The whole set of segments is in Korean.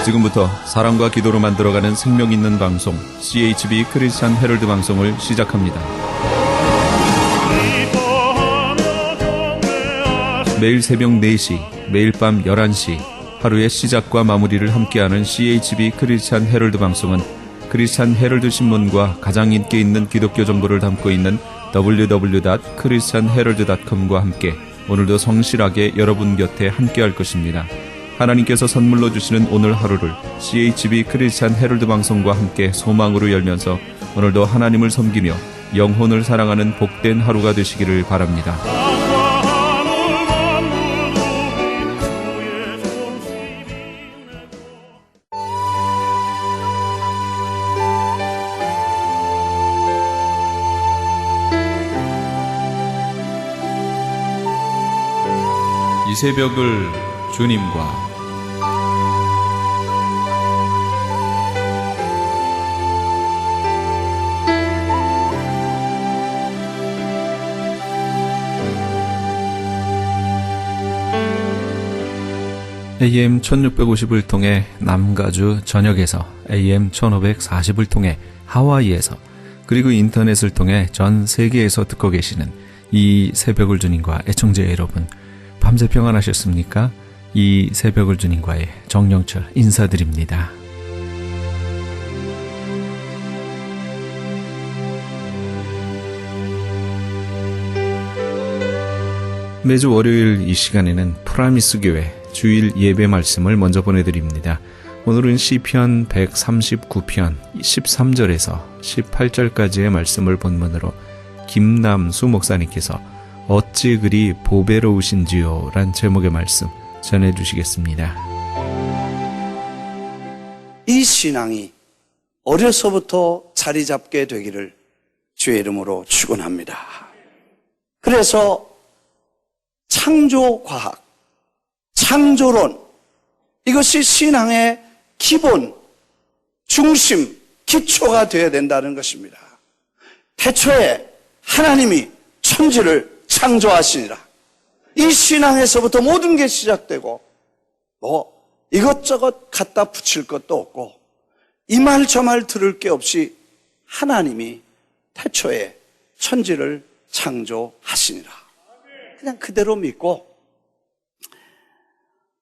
지금부터 사랑과 기도로 만들어가는 생명 있는 방송 CHB 크리스찬 헤럴드 방송을 시작합니다. 매일 새벽 4시, 매일 밤 11시 하루의 시작과 마무리를 함께하는 CHB 크리스찬 헤럴드 방송은 크리스찬 헤럴드 신문과 가장 인기 있는 기독교 정보를 담고 있는 www.christianherald.com과 함께 오늘도 성실하게 여러분 곁에 함께할 것입니다. 하나님께서 선물로 주시는 오늘 하루를 CHB 크리스찬 헤럴드 방송과 함께 소망으로 열면서 오늘도 하나님을 섬기며 영혼을 사랑하는 복된 하루가 되시기를 바랍니다. 이 새벽을 주님과 AM 1650을 통해 남가주 전역에서 AM 1540을 통해 하와이에서 그리고 인터넷을 통해 전 세계에서 듣고 계시는 이 새벽을 주님과 애청자 여러분, 밤새 평안하셨습니까? 이 새벽을 주님과의 정영철 인사드립니다. 매주 월요일 이 시간에는 프라미스 교회 주일 예배 말씀을 먼저 보내드립니다. 오늘은 시편 139편 13절에서 18절까지의 말씀을 본문으로 김남수 목사님께서 어찌 그리 보배로우신지요 란 제목의 말씀 전해주시겠습니다. 이 신앙이 어려서부터 자리 잡게 되기를 주의 이름으로 축원합니다. 그래서 창조과학, 창조론, 이것이 신앙의 기본, 중심, 기초가 되어야 된다는 것입니다. 태초에 하나님이 천지를 창조하시니라. 이 신앙에서부터 모든 게 시작되고 이것저것 갖다 붙일 것도 없고 이 말 저 말 들을 게 없이 하나님이 태초에 천지를 창조하시니라. 그냥 그대로 믿고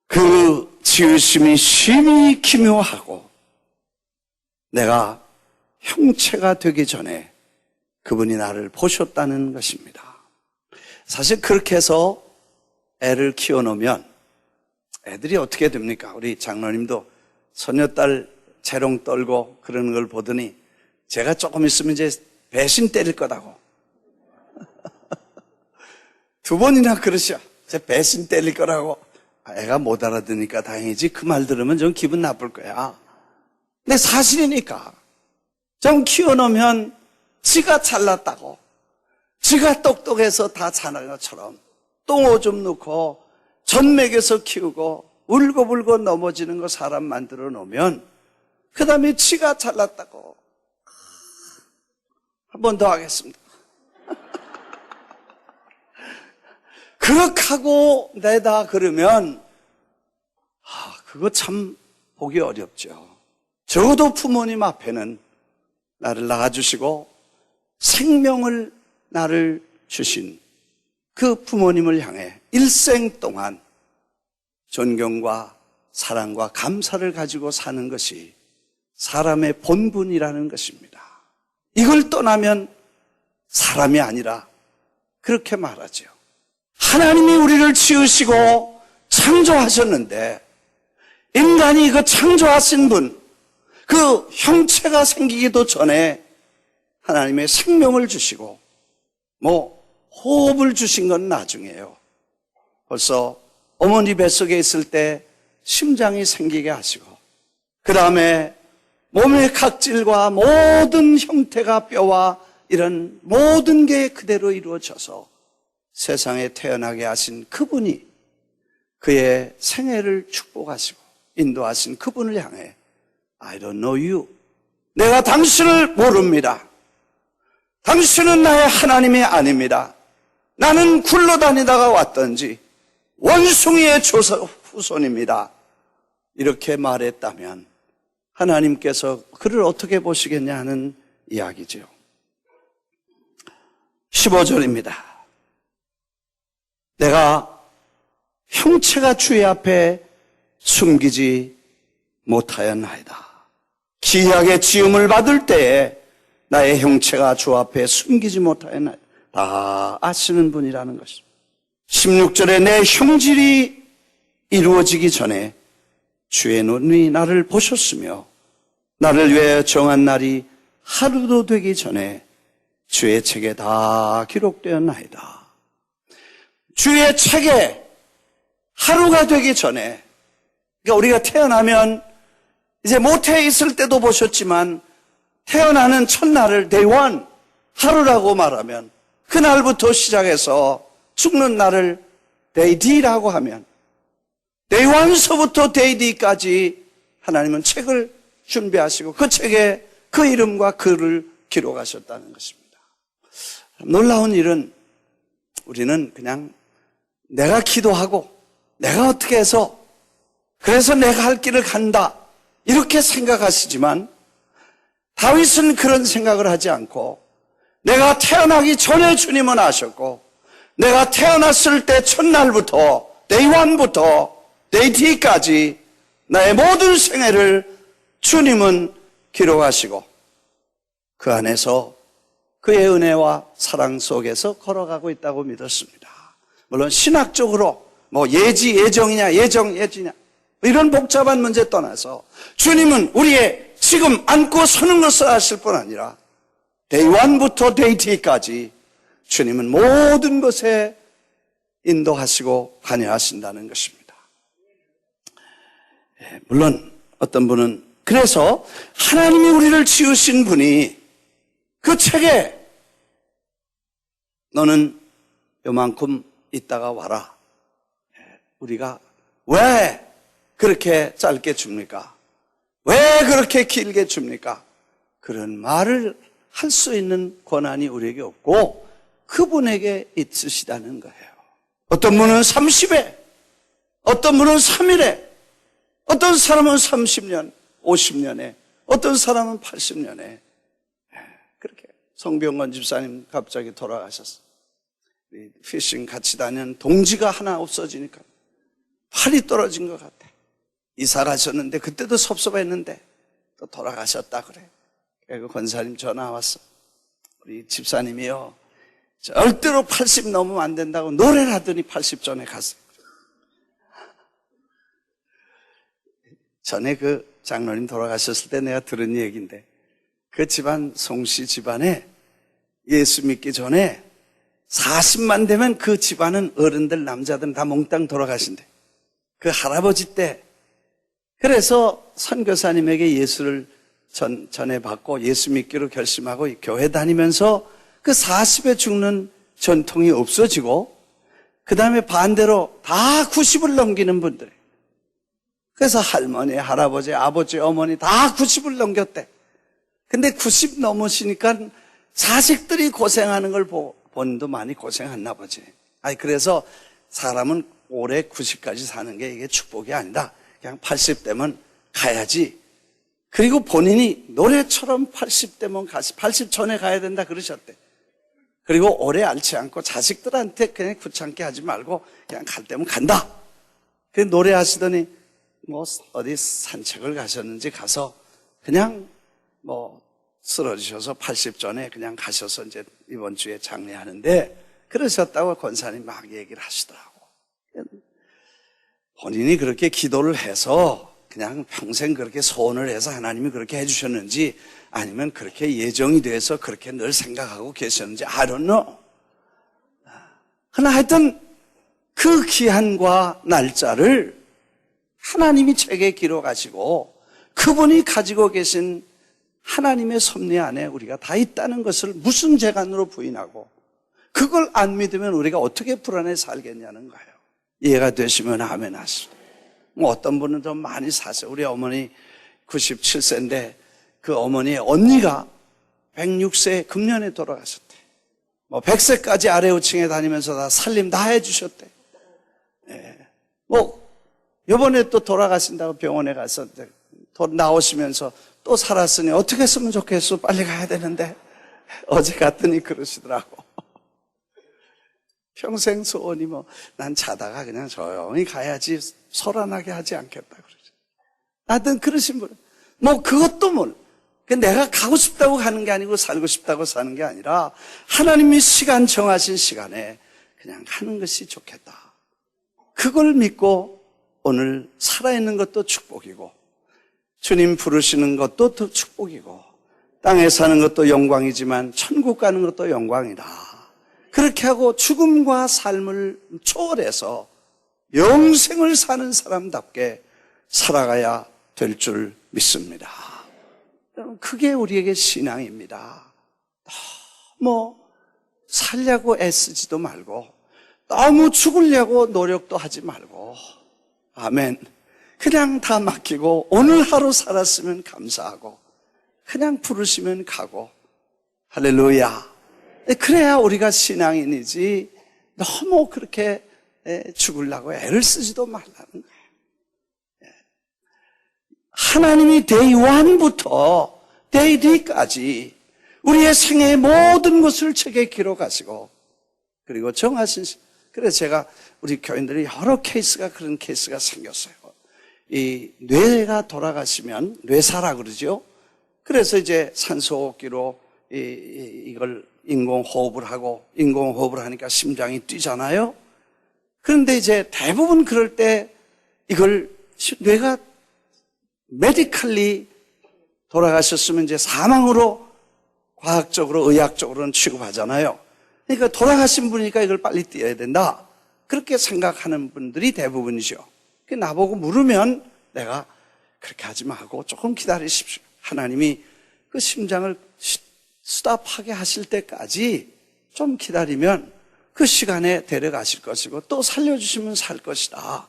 그 지으심이 심히 기묘하고 내가 형체가 되기 전에 그분이 나를 보셨다는 것입니다. 사실 그렇게 해서 애를 키워놓으면 애들이 어떻게 됩니까? 우리 장로님도 소녀딸 재롱 떨고 그러는 걸 보더니 제가 조금 있으면 이제 배신 때릴 거다고. 2번이나 그러셔. 제 배신 때릴 거라고. 애가 못 알아듣으니까 다행이지 그 말 들으면 좀 기분 나쁠 거야. 근데 사실이니까 좀 키워놓으면 지가 잘났다고, 지가 똑똑해서 다 잘난 것처럼 똥오줌 넣고 전 먹여서 키우고 울고불고 넘어지는 거 사람 만들어 놓으면 그 다음에 지가 잘났다고. 한 번 더 하겠습니다. 그렇게 하고 내다 그러면 그거 참 보기 어렵죠. 적어도 부모님 앞에는 나를 낳아주시고 생명을 나를 주신 그 부모님을 향해 일생 동안 존경과 사랑과 감사를 가지고 사는 것이 사람의 본분이라는 것입니다. 이걸 떠나면 사람이 아니라 그렇게 말하죠. 하나님이 우리를 지으시고 창조하셨는데 인간이 그 창조하신 분, 그 형체가 생기기도 전에 하나님의 생명을 주시고 호흡을 주신 건 나중이에요. 벌써 어머니 뱃속에 있을 때 심장이 생기게 하시고 그 다음에 몸의 각질과 모든 형태가 뼈와 이런 모든 게 그대로 이루어져서 세상에 태어나게 하신 그분이 그의 생애를 축복하시고 인도하신 그분을 향해 I don't know you. 내가 당신을 모릅니다. 당신은 나의 하나님이 아닙니다. 나는 굴러다니다가 왔던지 원숭이의 후손입니다. 이렇게 말했다면 하나님께서 그를 어떻게 보시겠냐 하는 이야기죠. 15절입니다. 내가 형체가 주의 앞에 숨기지 못하였나이다. 기이하게 지음을 받을 때에 나의 형체가 주 앞에 숨기지 못하였나이다. 다 아시는 분이라는 것입니다. 16절에 내 형질이 이루어지기 전에 주의 눈이 나를 보셨으며 나를 위하여 정한 날이 하루도 되기 전에 주의 책에 다 기록되었나이다. 주의 책에 하루가 되기 전에, 그러니까 우리가 태어나면 이제 모태에 있을 때도 보셨지만 태어나는 첫날을 day one, 하루라고 말하면 그날부터 시작해서 죽는 날을 day D라고 하면 day one서부터 day D까지 하나님은 책을 준비하시고 그 책에 그 이름과 글을 기록하셨다는 것입니다. 놀라운 일은 우리는 그냥 내가 기도하고 내가 어떻게 해서 그래서 내가 할 길을 간다 이렇게 생각하시지만 다윗은 그런 생각을 하지 않고 내가 태어나기 전에 주님은 아셨고 내가 태어났을 때 첫날부터 day one부터 day D까지 나의 모든 생애를 주님은 기록하시고 그 안에서 그의 은혜와 사랑 속에서 걸어가고 있다고 믿었습니다. 물론 신학적으로 예지냐 예지냐 이런 복잡한 문제 떠나서 주님은 우리의 지금 앉고 서는 것을 아실 뿐 아니라 day one부터 day D까지 주님은 모든 것에 인도하시고 관여하신다는 것입니다. 물론 어떤 분은 그래서 하나님이 우리를 지으신 분이 그 책에 너는 요만큼 있다가 와라. 우리가 왜 그렇게 짧게 줍니까? 왜 그렇게 길게 줍니까? 그런 말을 할 수 있는 권한이 우리에게 없고 그분에게 있으시다는 거예요. 어떤 분은 30에, 어떤 분은 3일에, 어떤 사람은 30년, 50년에, 어떤 사람은 80년에. 그렇게 성병건 집사님 갑자기 돌아가셨어요. 피싱 같이 다니는 동지가 하나 없어지니까 팔이 떨어진 것 같아. 이사 가셨는데 그때도 섭섭했는데 또 돌아가셨다 그래. 그 권사님 전화 왔어. 우리 집사님이요 절대로 80 넘으면 안 된다고 노래를 하더니 80 전에 갔어요. 전에 그 장로님 돌아가셨을 때 내가 들은 얘기인데 그 집안 송씨 집안에 예수 믿기 전에 40만 되면 그 집안은 어른들 남자들은 다 몽땅 돌아가신대. 그 할아버지 때 그래서 선교사님에게 예수를 전해받고 예수 믿기로 결심하고 교회 다니면서 그 40에 죽는 전통이 없어지고 그 다음에 반대로 다 90을 넘기는 분들. 그래서 할머니, 할아버지, 아버지, 어머니 다 90을 넘겼대. 근데 90 넘으시니까 자식들이 고생하는 걸 본도 많이 고생했나 보지. 그래서 사람은 올해 90까지 사는 게 이게 축복이 아니다. 그냥 80대면 가야지. 그리고 본인이 노래처럼 80대면 가시, 80 전에 가야 된다 그러셨대. 그리고 오래 앓지 않고 자식들한테 그냥 귀찮게 하지 말고 그냥 갈 때면 간다. 그 노래하시더니 어디 산책을 가셨는지 가서 그냥 쓰러지셔서 80 전에 그냥 가셔서 이제 이번 주에 장례하는데 그러셨다고 권사님 막 얘기를 하시더라고. 본인이 그렇게 기도를 해서 그냥 평생 그렇게 소원을 해서 하나님이 그렇게 해주셨는지 아니면 그렇게 예정이 돼서 그렇게 늘 생각하고 계셨는지 I don't know. 그러나 하여튼 그 기한과 날짜를 하나님이 책에 기록하시고 그분이 가지고 계신 하나님의 섭리 안에 우리가 다 있다는 것을 무슨 재간으로 부인하고 그걸 안 믿으면 우리가 어떻게 불안해 살겠냐는 거예요. 이해가 되시면 아멘 하시고. 어떤 분은 좀 많이 사세요. 우리 어머니 97세인데 그 어머니의 언니가 106세 금년에 돌아가셨대. 100세까지 아래우층에 다니면서 다 살림 다 해주셨대. 이번에 또 돌아가신다고 병원에 가서 나오시면서 또 살았으니 어떻게 했으면 좋겠어? 빨리 가야 되는데. 어제 갔더니 그러시더라고. 평생 소원이 난 자다가 그냥 조용히 가야지 소란하게 하지 않겠다 그러죠. 하여튼 그러신 분, 그것도 내가 가고 싶다고 가는 게 아니고 살고 싶다고 사는 게 아니라 하나님이 시간 정하신 시간에 그냥 하는 것이 좋겠다. 그걸 믿고 오늘 살아있는 것도 축복이고 주님 부르시는 것도 더 축복이고 땅에 사는 것도 영광이지만 천국 가는 것도 영광이다. 그렇게 하고 죽음과 삶을 초월해서 영생을 사는 사람답게 살아가야 될 줄 믿습니다. 그게 우리에게 신앙입니다. 너무 살려고 애쓰지도 말고 너무 죽으려고 노력도 하지 말고 아멘. 그냥 다 맡기고 오늘 하루 살았으면 감사하고 그냥 부르시면 가고 할렐루야. 그래야 우리가 신앙인이지 너무 그렇게 죽으려고 애를 쓰지도 말라는 거예요. 하나님이 데이 1부터 데이 D까지 우리의 생애의 모든 것을 책에 기록하시고 그리고 정하신 그래서 제가 우리 교인들이 여러 케이스가 그런 케이스가 생겼어요. 이 뇌가 돌아가시면 뇌사라 그러죠. 그래서 이제 산소호흡기로 이걸 인공호흡을 하고 인공호흡을 하니까 심장이 뛰잖아요. 그런데 이제 대부분 그럴 때 이걸 뇌가 메디컬리 돌아가셨으면 이제 사망으로 과학적으로 의학적으로는 취급하잖아요. 그러니까 돌아가신 분이니까 이걸 빨리 띄어야 된다. 그렇게 생각하는 분들이 대부분이죠. 나보고 물으면 내가 그렇게 하지 말고 조금 기다리십시오. 하나님이 그 심장을 스탑하게 하실 때까지 좀 기다리면 그 시간에 데려가실 것이고 또 살려주시면 살 것이다.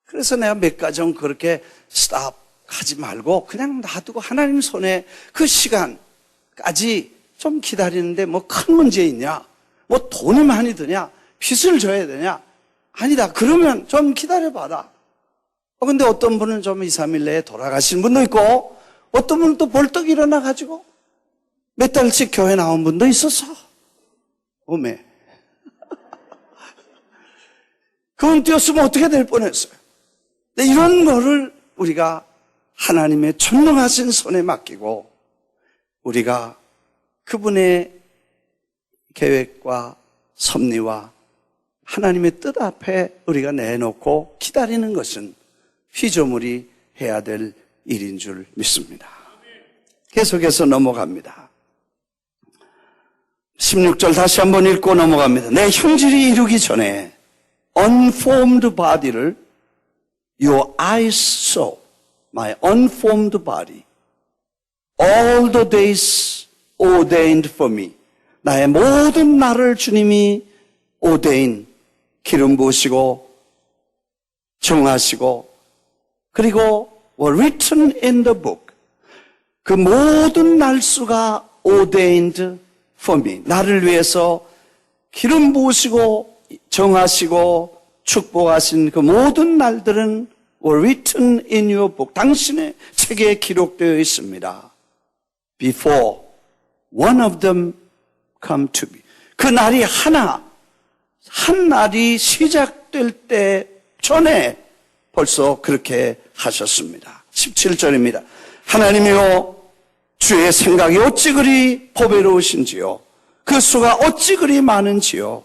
그래서 내가 몇 가정 그렇게 스탑하지 말고 그냥 놔두고 하나님 손에 그 시간까지 좀 기다리는데 큰 문제 있냐? 돈이 많이 드냐? 빚을 져야 되냐? 아니다. 그러면 좀 기다려봐라. 근데 어떤 분은 좀 2, 3일 내에 돌아가신 분도 있고 어떤 분은 또 벌떡 일어나가지고 몇 달씩 교회 나온 분도 있었어. 오메. 그분 뛰었으면 어떻게 될 뻔했어요. 근데 이런 거를 우리가 하나님의 전능하신 손에 맡기고 우리가 그분의 계획과 섭리와 하나님의 뜻 앞에 우리가 내놓고 기다리는 것은 피조물이 해야 될 일인 줄 믿습니다. 계속해서 넘어갑니다. 16절 다시 한번 읽고 넘어갑니다. 내 형질이 이루기 전에 unformed body를 your eyes saw, my unformed body, all the days ordained for me. 나의 모든 날을 주님이 ordain, 기름 부으시고 정하시고 그리고 were written in the book. 그 모든 날수가 ordained for me. 나를 위해서 기름 부으시고 정하시고 축복하신 그 모든 날들은 were written in your book. 당신의 책에 기록되어 있습니다. Before one of them come to me. 그 날이 한 날이 시작될 때 전에 벌써 그렇게 하셨습니다. 17절입니다. 하나님이여 주의 생각이 어찌 그리 보배로우신지요. 그 수가 어찌 그리 많은지요.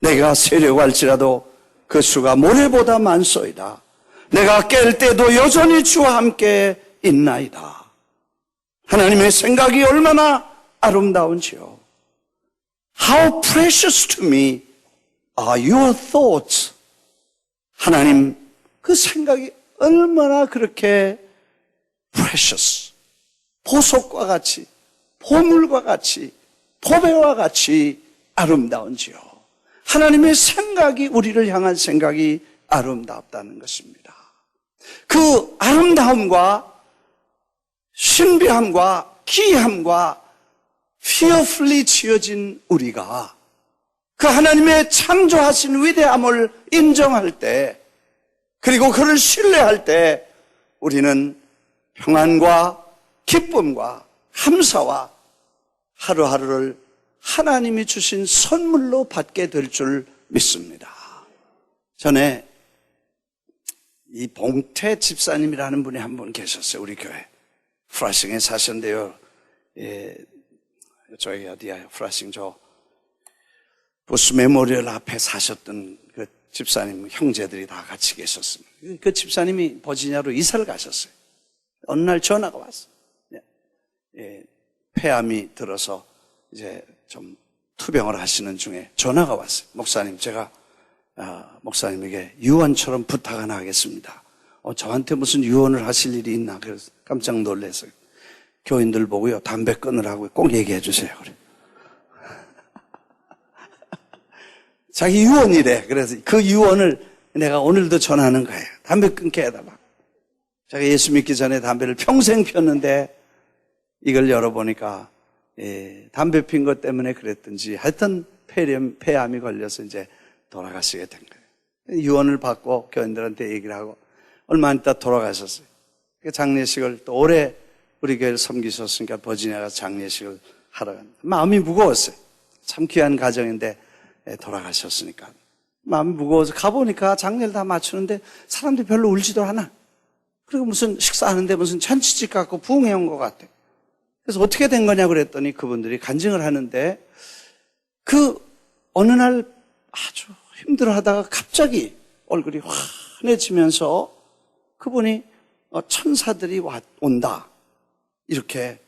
내가 세려갈지라도 그 수가 모래보다 많소이다. 내가 깰 때도 여전히 주와 함께 있나이다. 하나님의 생각이 얼마나 아름다운지요. How precious to me are your thoughts. 하나님 그 생각이 얼마나 그렇게 precious, 보석과 같이, 보물과 같이, 보배와 같이 아름다운지요. 하나님의 생각이 우리를 향한 생각이 아름답다는 것입니다. 그 아름다움과 신비함과 기이함과 fearfully 지어진 우리가 그 하나님의 창조하신 위대함을 인정할 때 그리고 그를 신뢰할 때 우리는 평안과 기쁨과 감사와 하루하루를 하나님이 주신 선물로 받게 될 줄 믿습니다. 전에 이 봉태 집사님이라는 분이 한 분 계셨어요. 우리 교회. 프라싱에 사셨는데요. 저기 어디야? 프라싱 부스 메모리얼 앞에 사셨던 그 집사님 형제들이 다 같이 계셨습니다. 그 집사님이 버지니아로 이사를 가셨어요. 어느 날 전화가 왔어요. 폐암이 들어서 이제 좀 투병을 하시는 중에 전화가 왔어요. 목사님, 제가 목사님에게 유언처럼 부탁 하나 하겠습니다. 저한테 무슨 유언을 하실 일이 있나? 그래서 깜짝 놀랐어요. 교인들 보고요, 담배 끊으라고 꼭 얘기해 주세요. 그래. 자기 유언이래. 그래서 그 유언을 내가 오늘도 전하는 거예요. 담배 끊게 해달라. 제가 예수 믿기 전에 담배를 평생 폈는데 이걸 열어보니까 담배 핀 것 때문에 그랬든지 하여튼 폐암이 걸려서 이제 돌아가시게 된 거예요. 유언을 받고 교인들한테 얘기를 하고 얼마 안 있다 돌아가셨어요. 장례식을 또 오래 우리 교회를 섬기셨으니까 버지니아 가서 장례식을 하러 갔는데 마음이 무거웠어요. 참 귀한 가정인데 돌아가셨으니까 마음이 무거워서 가보니까 장례를 다 마치는데 사람들이 별로 울지도 않아. 그리고 무슨 식사하는데 무슨 잔치집 갖고 부흥해 온 것 같아. 그래서 어떻게 된 거냐 그랬더니 그분들이 간증을 하는데 그 어느 날 아주 힘들어하다가 갑자기 얼굴이 환해지면서 그분이 천사들이 온다 이렇게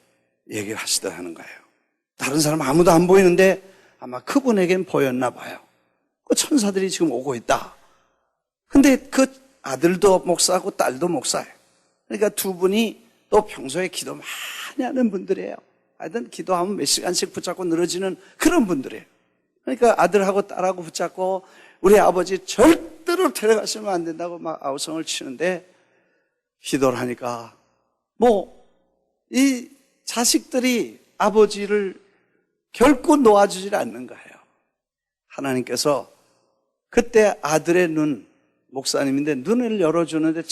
얘기를 하시더라는 거예요. 다른 사람 아무도 안 보이는데 아마 그분에겐 보였나 봐요. 그 천사들이 지금 오고 있다. 근데 그 아들도 목사고 딸도 목사예요. 그러니까 두 분이 또 평소에 기도 많이 하는 분들이에요. 하여튼 기도하면 몇 시간씩 붙잡고 늘어지는 그런 분들이에요. 그러니까 아들하고 딸하고 붙잡고 우리 아버지 절대로 데려가시면 안 된다고 막 아우성을 치는데 기도를 하니까 이 자식들이 아버지를 결코 놓아주질 않는 거예요. 하나님께서 그때 아들의 목사님인데 눈을 열어주는데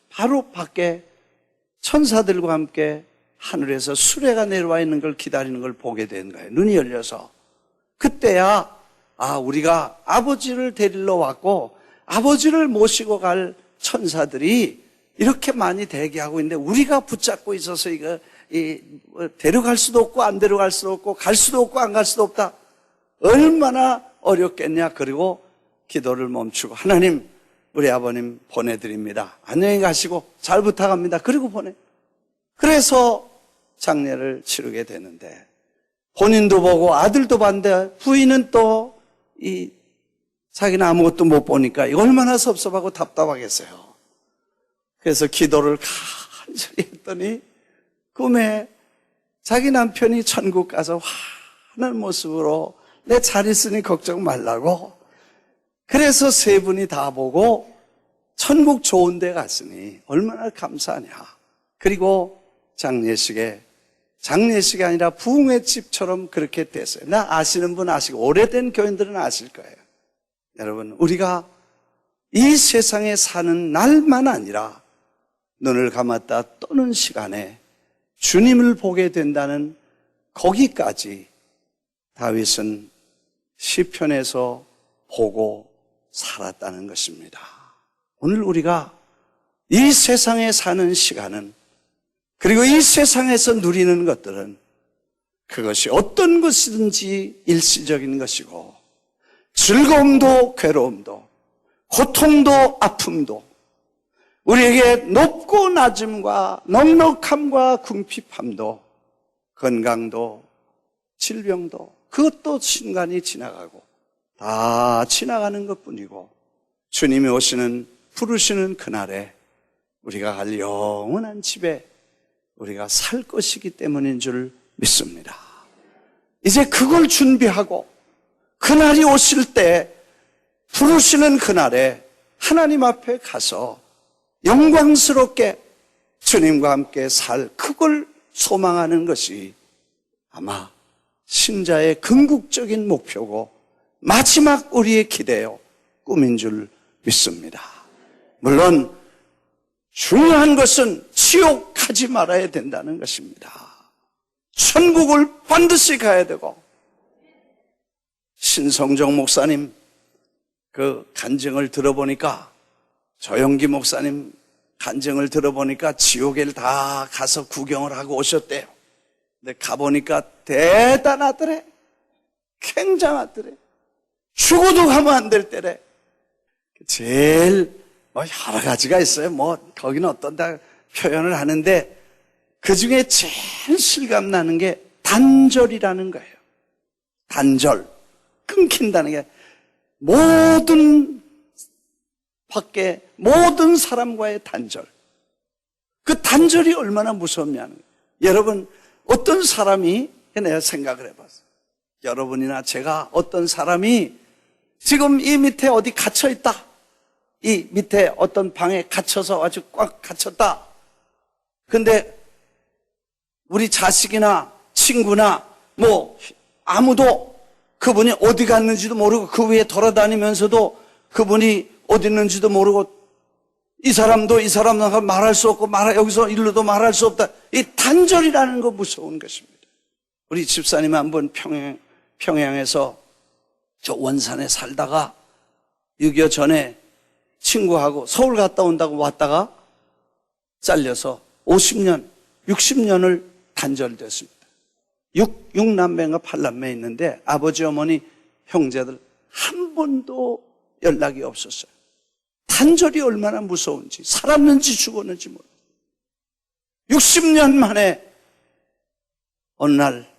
바로 밖에 천사들과 함께 하늘에서 수레가 내려와 있는 걸 기다리는 걸 보게 된 거예요. 눈이 열려서. 그때야 우리가 아버지를 데리러 왔고 아버지를 모시고 갈 천사들이 이렇게 많이 대기하고 있는데 우리가 붙잡고 있어서 데려갈 수도 없고 안 데려갈 수도 없고 갈 수도 없고 안 갈 수도 없다. 얼마나 어렵겠냐. 그리고 기도를 멈추고 하나님 우리 아버님 보내드립니다. 안녕히 가시고 잘 부탁합니다. 그리고 그래서 장례를 치르게 되는데 본인도 보고 아들도 봤는데 부인은 또 자기는 아무것도 못 보니까 얼마나 섭섭하고 답답하겠어요. 그래서 기도를 간절히 했더니 꿈에 자기 남편이 천국 가서 환한 모습으로 내 잘 있으니 걱정 말라고. 그래서 세 분이 다 보고 천국 좋은 데 갔으니 얼마나 감사하냐. 그리고 장례식이 아니라 부흥회 집처럼 그렇게 됐어요. 나 아시는 분 아시고 오래된 교인들은 아실 거예요. 여러분, 우리가 이 세상에 사는 날만 아니라 눈을 감았다 떠는 시간에 주님을 보게 된다는 거기까지 다윗은 시편에서 보고 살았다는 것입니다. 오늘 우리가 이 세상에 사는 시간은 그리고 이 세상에서 누리는 것들은 그것이 어떤 것이든지 일시적인 것이고 즐거움도 괴로움도 고통도 아픔도 우리에게 높고 낮음과 넉넉함과 궁핍함도 건강도 질병도 그것도 순간이 지나가고 다 지나가는 것뿐이고 주님이 오시는 부르시는 그날에 우리가 갈 영원한 집에 우리가 살 것이기 때문인 줄 믿습니다. 이제 그걸 준비하고 그날이 오실 때 부르시는 그날에 하나님 앞에 가서 영광스럽게 주님과 함께 살 그걸 소망하는 것이 아마 신자의 궁극적인 목표고 마지막 우리의 기대요 꿈인 줄 믿습니다. 물론 중요한 것은 지옥 가지 말아야 된다는 것입니다. 천국을 반드시 가야 되고, 신성정 목사님 그 간증을 들어보니까, 조영기 목사님 간증을 들어보니까 지옥에 다 가서 구경을 하고 오셨대요. 근데 가보니까 대단하더래. 굉장하더래. 죽어도 가면 안 될 때래. 제일 여러 가지가 있어요. 거기는 어떤다 표현을 하는데, 그 중에 제일 실감나는 게 단절이라는 거예요. 단절. 끊긴다는 게, 모든 사람과의 단절. 그 단절이 얼마나 무섭냐는 거예요. 여러분, 어떤 사람이, 내가 생각을 해봤어요. 여러분이나 제가 어떤 사람이 지금 이 밑에 어디 갇혀있다. 이 밑에 어떤 방에 갇혀서 아주 꽉 갇혔다. 근데 우리 자식이나 친구나 아무도 그분이 어디 갔는지도 모르고 그 위에 돌아다니면서도 그분이 어디 있는지도 모르고, 이 사람도 말할 수 없고 여기서 일로도 말할 수 없다. 이 단절이라는 거 무서운 것입니다. 우리 집사님 한번 평양에서 저 원산에 살다가 6.25 전에 친구하고 서울 갔다 온다고 왔다가 잘려서 50년, 60년을 단절됐습니다. 6남매인가 8남매 있는데 아버지, 어머니, 형제들 한 번도 연락이 없었어요. 단절이 얼마나 무서운지, 살았는지 죽었는지 모르겠어요. 60년 만에 어느 날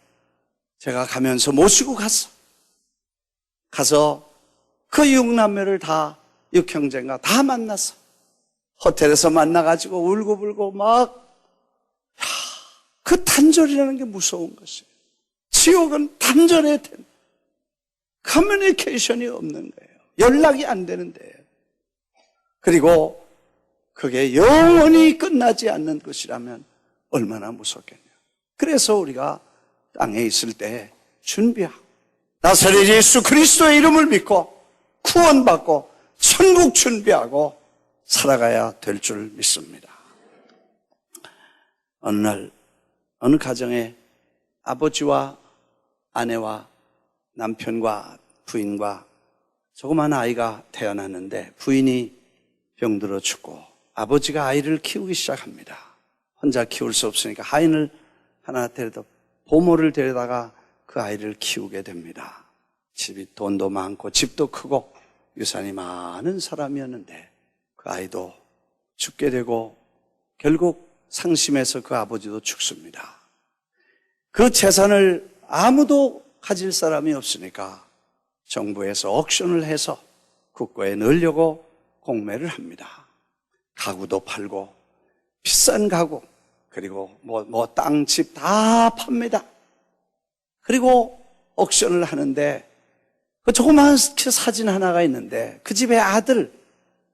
제가 가면서 모시고 가서 그 6남매를 다, 6형제인가 다 만났어. 호텔에서 만나가지고 울고불고 그 단절이라는 게 무서운 것이에요. 지옥은 단절해야 된다. 커뮤니케이션이 없는 거예요. 연락이 안 되는데. 그리고 그게 영원히 끝나지 않는 것이라면 얼마나 무섭겠냐. 그래서 우리가 땅에 있을 때 준비하고, 나사렛 예수 그리스도의 이름을 믿고 구원받고 천국 준비하고 살아가야 될 줄 믿습니다. 어느 날 어느 가정에 아버지와 아내와 남편과 부인과 조그만 아이가 태어났는데, 부인이 병들어 죽고 아버지가 아이를 키우기 시작합니다. 혼자 키울 수 없으니까 하인을 하나 보모를 데려다가 그 아이를 키우게 됩니다. 집이 돈도 많고 집도 크고 유산이 많은 사람이었는데 그 아이도 죽게 되고 결국 상심해서 그 아버지도 죽습니다. 그 재산을 아무도 가질 사람이 없으니까 정부에서 옥션을 해서 국고에 넣으려고 공매를 합니다. 가구도 팔고 비싼 가구, 그리고 땅, 집 다 팝니다. 그리고 옥션을 하는데 그 조그마한 사진 하나가 있는데 그 집에 아들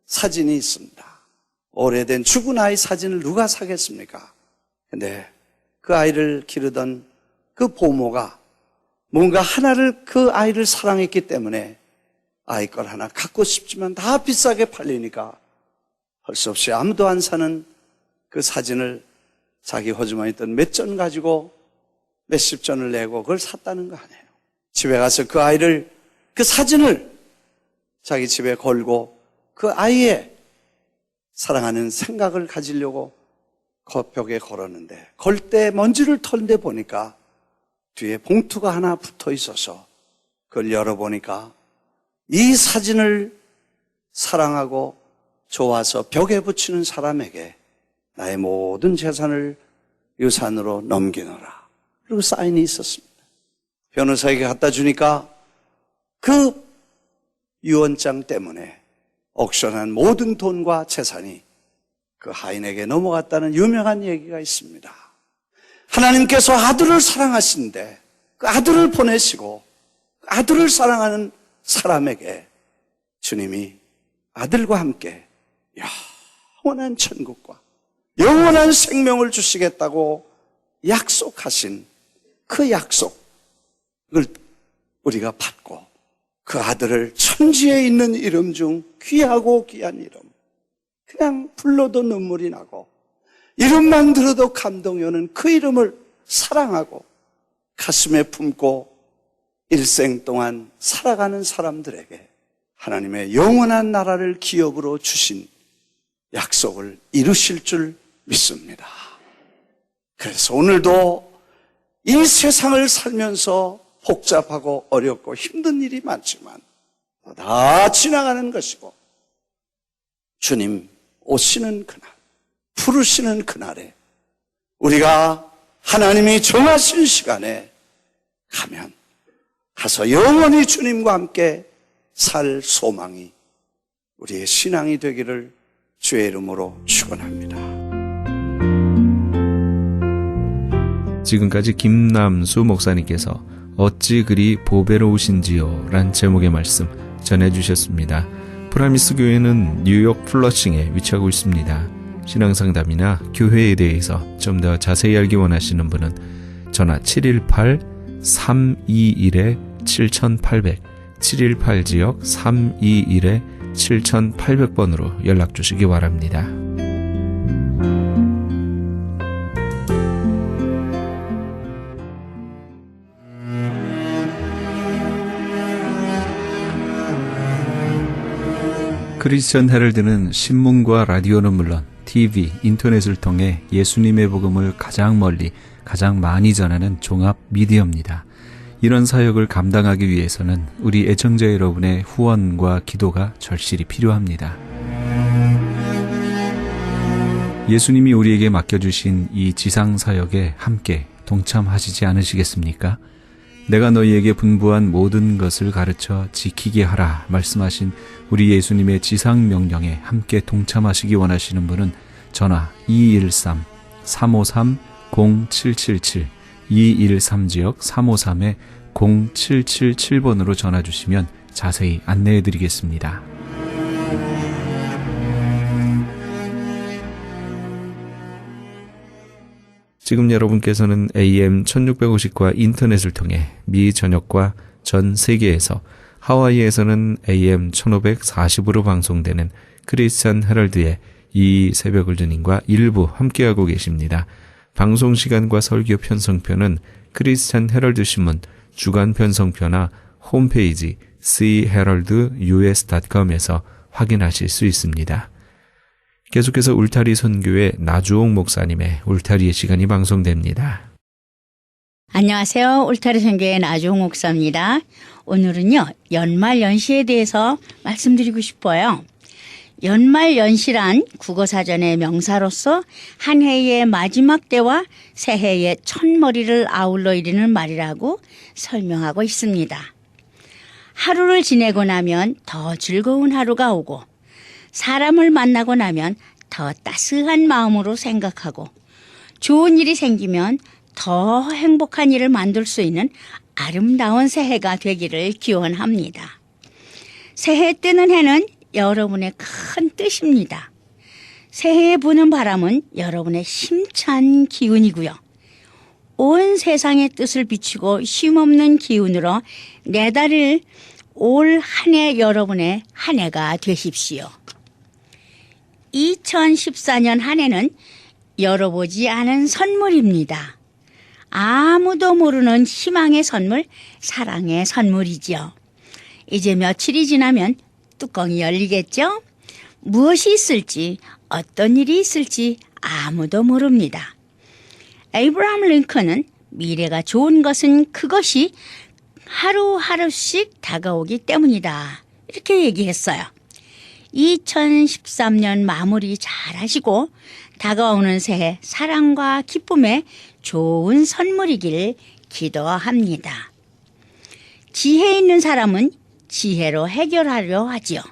사진이 있습니다. 오래된 죽은 아이 사진을 누가 사겠습니까? 근데 그 아이를 기르던 그 보모가 뭔가 하나를, 그 아이를 사랑했기 때문에 아이 걸 하나 갖고 싶지만 다 비싸게 팔리니까 할 수 없이 아무도 안 사는 그 사진을 자기 호주머니에 있던 몇 전 가지고 몇십 전을 내고 그걸 샀다는 거 아니에요. 집에 가서 그 사진을 자기 집에 걸고 그 아이의 사랑하는 생각을 가지려고 벽에 걸었는데, 걸 때 먼지를 털는데 보니까 뒤에 봉투가 하나 붙어 있어서 그걸 열어보니까 이 사진을 사랑하고 좋아서 벽에 붙이는 사람에게 나의 모든 재산을 유산으로 넘기노라. 그리고 사인이 있었습니다. 변호사에게 갖다 주니까 그 유언장 때문에 옥션한 모든 돈과 재산이 그 하인에게 넘어갔다는 유명한 얘기가 있습니다. 하나님께서 아들을 사랑하시는데 그 아들을 보내시고 그 아들을 사랑하는 사람에게 주님이 아들과 함께 영원한 천국과 영원한 생명을 주시겠다고 약속하신 그 약속을 우리가 받고 그 아들을 천지에 있는 이름 중 귀하고 귀한 이름, 그냥 불러도 눈물이 나고 이름만 들어도 감동이 오는 그 이름을 사랑하고 가슴에 품고 일생 동안 살아가는 사람들에게 하나님의 영원한 나라를 기업으로 주신 약속을 이루실 줄 믿습니다. 그래서 오늘도 이 세상을 살면서 복잡하고 어렵고 힘든 일이 많지만 다 지나가는 것이고 주님 오시는 그날, 부르시는 그날에 우리가 하나님이 정하신 시간에 가서 영원히 주님과 함께 살 소망이 우리의 신앙이 되기를 주의 이름으로 축원합니다. 지금까지 김남수 목사님께서 어찌 그리 보배로우신지요 란 제목의 말씀 전해주셨습니다. 프라미스 교회는 뉴욕 플러싱에 위치하고 있습니다. 신앙상담이나 교회에 대해서 좀 더 자세히 알기 원하시는 분은 전화 718-321-7800 718지역 321-7800번으로 연락 주시기 바랍니다. 크리스천 헤럴드는 신문과 라디오는 물론 TV, 인터넷을 통해 예수님의 복음을 가장 멀리, 가장 많이 전하는 종합 미디어입니다. 이런 사역을 감당하기 위해서는 우리 애청자 여러분의 후원과 기도가 절실히 필요합니다. 예수님이 우리에게 맡겨주신 이 지상 사역에 함께 동참하시지 않으시겠습니까? 내가 너희에게 분부한 모든 것을 가르쳐 지키게 하라 말씀하신 우리 예수님의 지상 명령에 함께 동참하시기 원하시는 분은 전화 213-353-0777 213지역 353-0777번으로 전화 주시면 자세히 안내해 드리겠습니다. 지금 여러분께서는 AM 1650과 인터넷을 통해 미 전역과 전 세계에서 하와이에서는 AM 1540으로 방송되는 크리스찬 헤럴드의 이 새벽을 주님과 일부 함께하고 계십니다. 방송 시간과 설교 편성표는 크리스찬 헤럴드 신문 주간 편성표나 홈페이지 cheraldus.com에서 확인하실 수 있습니다. 계속해서 울타리 선교회 나주옥 목사님의 울타리의 시간이 방송됩니다. 안녕하세요. 울타리 선교회 나주옥 목사입니다. 오늘은요, 연말연시에 대해서 말씀드리고 싶어요. 연말연시란 국어사전의 명사로서 한 해의 마지막 때와 새해의 첫머리를 아울러 이르는 말이라고 설명하고 있습니다. 하루를 지내고 나면 더 즐거운 하루가 오고 사람을 만나고 나면 더 따스한 마음으로 생각하고 좋은 일이 생기면 더 행복한 일을 만들 수 있는 아름다운 새해가 되기를 기원합니다. 새해 뜨는 해는 여러분의 큰 뜻입니다. 새해에 부는 바람은 여러분의 힘찬 기운이고요. 온 세상의 뜻을 비추고 쉼없는 기운으로 내달을 올 한 해 여러분의 한 해가 되십시오. 2014년 한 해는 열어보지 않은 선물입니다. 아무도 모르는 희망의 선물, 사랑의 선물이죠. 이제 며칠이 지나면 뚜껑이 열리겠죠? 무엇이 있을지, 어떤 일이 있을지 아무도 모릅니다. 에이브라함 링컨은 미래가 좋은 것은 그것이 하루하루씩 다가오기 때문이다. 이렇게 얘기했어요. 2013년 마무리 잘 하시고 다가오는 새해 사랑과 기쁨의 좋은 선물이길 기도합니다. 지혜 있는 사람은 지혜로 해결하려 하지요.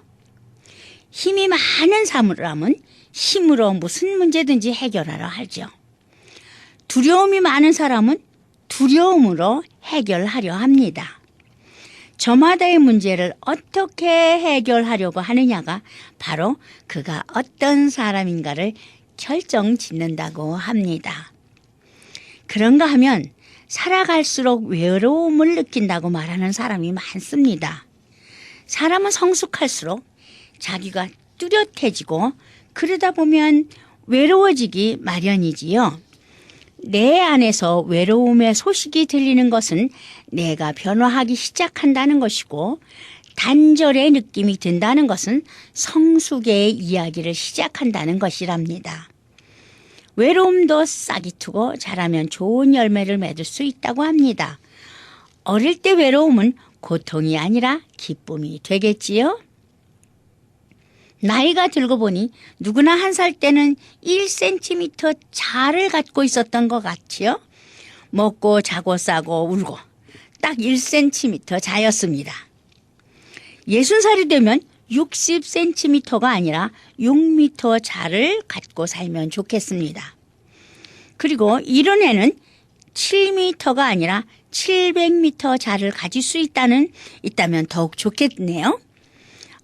힘이 많은 사람은 힘으로 무슨 문제든지 해결하려 하죠. 두려움이 많은 사람은 두려움으로 해결하려 합니다. 저마다의 문제를 어떻게 해결하려고 하느냐가 바로 그가 어떤 사람인가를 결정짓는다고 합니다. 그런가 하면 살아갈수록 외로움을 느낀다고 말하는 사람이 많습니다. 사람은 성숙할수록 자기가 뚜렷해지고 그러다 보면 외로워지기 마련이지요. 내 안에서 외로움의 소식이 들리는 것은 내가 변화하기 시작한다는 것이고, 단절의 느낌이 든다는 것은 성숙의 이야기를 시작한다는 것이랍니다. 외로움도 싹이 트고 자라면 좋은 열매를 맺을 수 있다고 합니다. 어릴 때 외로움은 고통이 아니라 기쁨이 되겠지요? 나이가 들고 보니 누구나 1살 때는 1cm 자를 갖고 있었던 것 같지요? 먹고 자고 싸고 울고 딱 1cm 자였습니다. 60살이 되면 60cm가 아니라 6m 자를 갖고 살면 좋겠습니다. 그리고 이런 애는 7m가 아니라 700m 자를 가질 수 있다면 더욱 좋겠네요.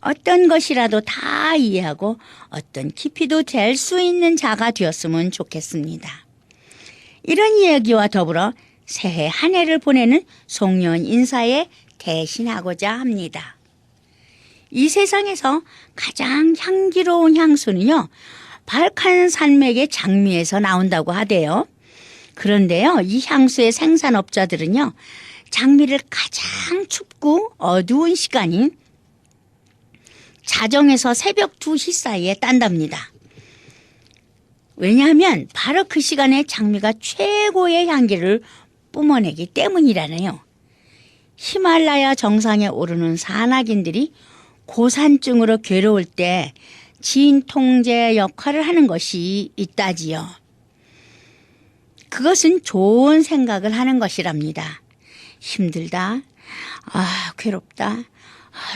어떤 것이라도 다 이해하고 어떤 깊이도 될 수 있는 자가 되었으면 좋겠습니다. 이런 이야기와 더불어 새해 한 해를 보내는 송년 인사에 대신하고자 합니다. 이 세상에서 가장 향기로운 향수는요, 발칸 산맥의 장미에서 나온다고 하대요. 그런데요, 이 향수의 생산업자들은요, 장미를 가장 춥고 어두운 시간인 자정에서 새벽 2시 사이에 딴답니다. 왜냐하면 바로 그 시간에 장미가 최고의 향기를 뿜어내기 때문이라네요. 히말라야 정상에 오르는 산악인들이 고산증으로 괴로울 때 진통제 역할을 하는 것이 있다지요. 그것은 좋은 생각을 하는 것이랍니다. 힘들다, 괴롭다,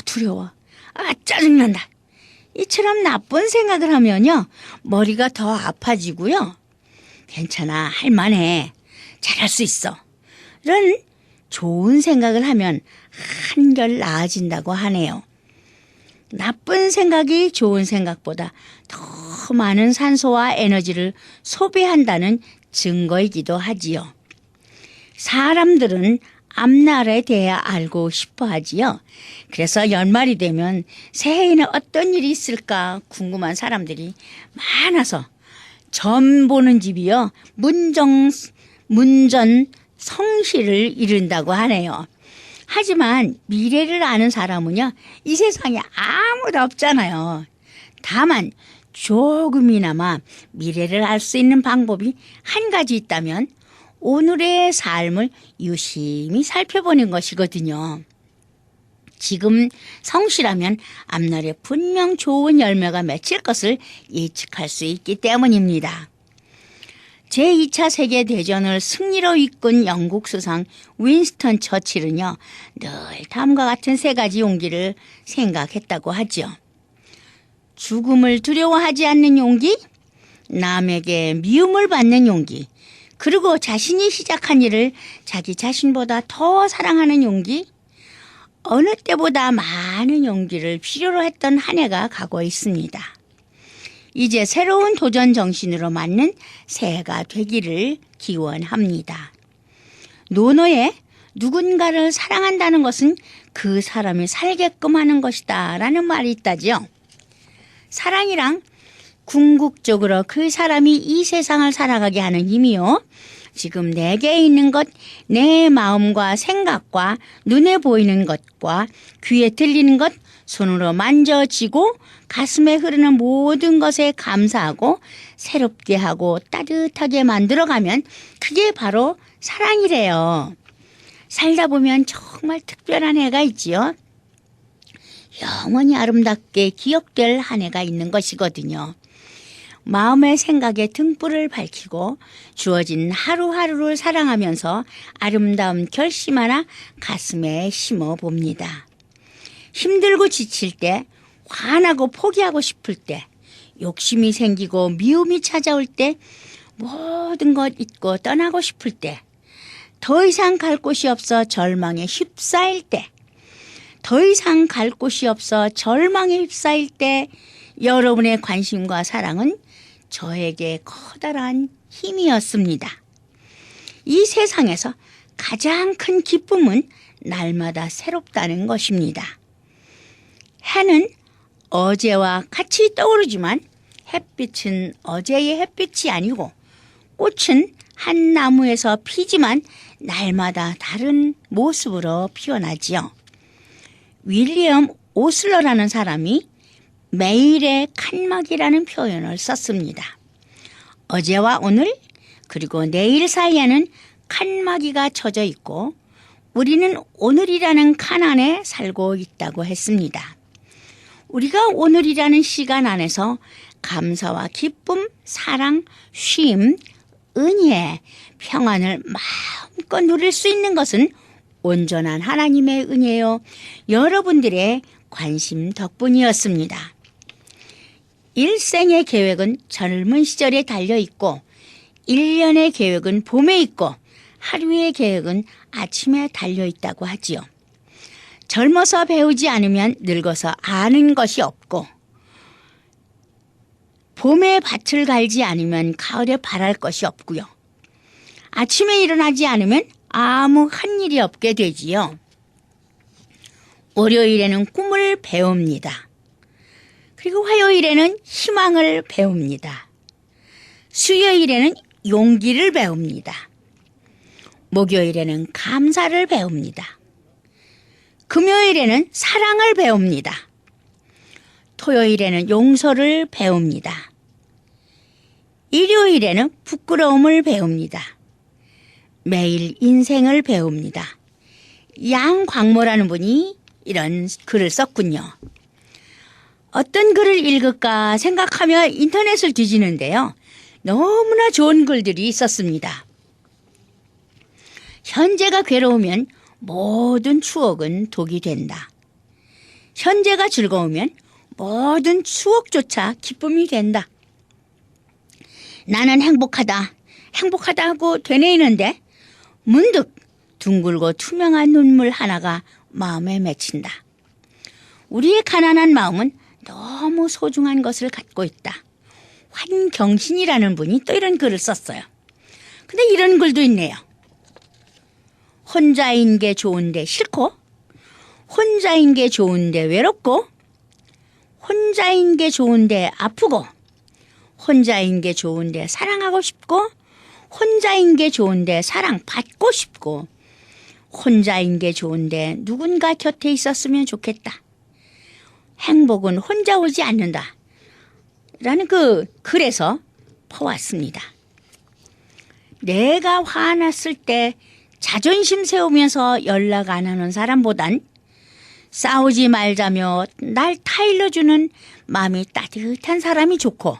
두려워, 짜증난다. 이처럼 나쁜 생각을 하면요, 머리가 더 아파지고요. 괜찮아, 할만해, 잘할 수 있어. 이런 좋은 생각을 하면 한결 나아진다고 하네요. 나쁜 생각이 좋은 생각보다 더 많은 산소와 에너지를 소비한다는 증거이기도 하지요. 사람들은 앞날에 대해 알고 싶어 하지요. 그래서 연말이 되면 새해에는 어떤 일이 있을까 궁금한 사람들이 많아서 점 보는 집이요, 문전 성시를 이룬다고 하네요. 하지만 미래를 아는 사람은요, 이 세상에 아무도 없잖아요. 다만 조금이나마 미래를 알 수 있는 방법이 한 가지 있다면 오늘의 삶을 유심히 살펴보는 것이거든요. 지금 성실하면 앞날에 분명 좋은 열매가 맺힐 것을 예측할 수 있기 때문입니다. 제2차 세계대전을 승리로 이끈 영국 수상 윈스턴 처칠은요, 늘 다음과 같은 3가지 용기를 생각했다고 하죠. 죽음을 두려워하지 않는 용기, 남에게 미움을 받는 용기, 그리고 자신이 시작한 일을 자기 자신보다 더 사랑하는 용기, 어느 때보다 많은 용기를 필요로 했던 한 해가 가고 있습니다. 이제 새로운 도전 정신으로 맞는 새해가 되기를 기원합니다. 논어에 누군가를 사랑한다는 것은 그 사람이 살게끔 하는 것이다 라는 말이 있다지요. 사랑이랑 궁극적으로 그 사람이 이 세상을 살아가게 하는 힘이요, 지금 내게 있는 것, 내 마음과 생각과 눈에 보이는 것과 귀에 들리는 것, 손으로 만져지고 가슴에 흐르는 모든 것에 감사하고 새롭게 하고 따뜻하게 만들어가면 그게 바로 사랑이래요. 살다 보면 정말 특별한 해가 있지요. 영원히 아름답게 기억될 한 해가 있는 것이거든요. 마음의 생각에 등불을 밝히고 주어진 하루하루를 사랑하면서 아름다운 결심 하나 가슴에 심어봅니다. 힘들고 지칠 때, 화나고 포기하고 싶을 때, 욕심이 생기고 미움이 찾아올 때, 모든 것 잊고 떠나고 싶을 때, 더 이상 갈 곳이 없어 절망에 휩싸일 때, 더 이상 갈 곳이 없어 절망에 휩싸일 때, 여러분의 관심과 사랑은 저에게 커다란 힘이었습니다. 이 세상에서 가장 큰 기쁨은 날마다 새롭다는 것입니다. 해는 어제와 같이 떠오르지만 햇빛은 어제의 햇빛이 아니고 꽃은 한 나무에서 피지만 날마다 다른 모습으로 피어나지요. 윌리엄 오슬러라는 사람이 매일의 칸막이라는 표현을 썼습니다. 어제와 오늘 그리고 내일 사이에는 칸막이가 쳐져 있고 우리는 오늘이라는 칸 안에 살고 있다고 했습니다. 우리가 오늘이라는 시간 안에서 감사와 기쁨, 사랑, 쉼, 은혜, 평안을 마음껏 누릴 수 있는 것은 온전한 하나님의 은혜요. 여러분들의 관심 덕분이었습니다. 일생의 계획은 젊은 시절에 달려있고 1년의 계획은 봄에 있고 하루의 계획은 아침에 달려있다고 하지요. 젊어서 배우지 않으면 늙어서 아는 것이 없고 봄에 밭을 갈지 않으면 가을에 발할 것이 없고요. 아침에 일어나지 않으면 아무 한 일이 없게 되지요. 월요일에는 꿈을 배웁니다. 그리고 화요일에는 희망을 배웁니다. 수요일에는 용기를 배웁니다. 목요일에는 감사를 배웁니다. 금요일에는 사랑을 배웁니다. 토요일에는 용서를 배웁니다. 일요일에는 부끄러움을 배웁니다. 매일 인생을 배웁니다. 양광모라는 분이 이런 글을 썼군요. 어떤 글을 읽을까 생각하며 인터넷을 뒤지는데요. 너무나 좋은 글들이 있었습니다. 현재가 괴로우면 모든 추억은 독이 된다. 현재가 즐거우면 모든 추억조차 기쁨이 된다. 나는 행복하다. 행복하다 하고 되뇌이는데 문득 둥글고 투명한 눈물 하나가 마음에 맺힌다. 우리의 가난한 마음은 너무 소중한 것을 갖고 있다. 환경신이라는 분이 또 이런 글을 썼어요. 근데 이런 글도 있네요. 혼자인 게 좋은데 싫고, 혼자인 게 좋은데 외롭고, 혼자인 게 좋은데 아프고, 혼자인 게 좋은데 사랑하고 싶고, 혼자인 게 좋은데 사랑받고 싶고, 혼자인 게 좋은데 누군가 곁에 있었으면 좋겠다. 행복은 혼자 오지 않는다. 라는 그 글에서 퍼왔습니다. 내가 화났을 때 자존심 세우면서 연락 안 하는 사람보단 싸우지 말자며 날 타일러주는 마음이 따뜻한 사람이 좋고,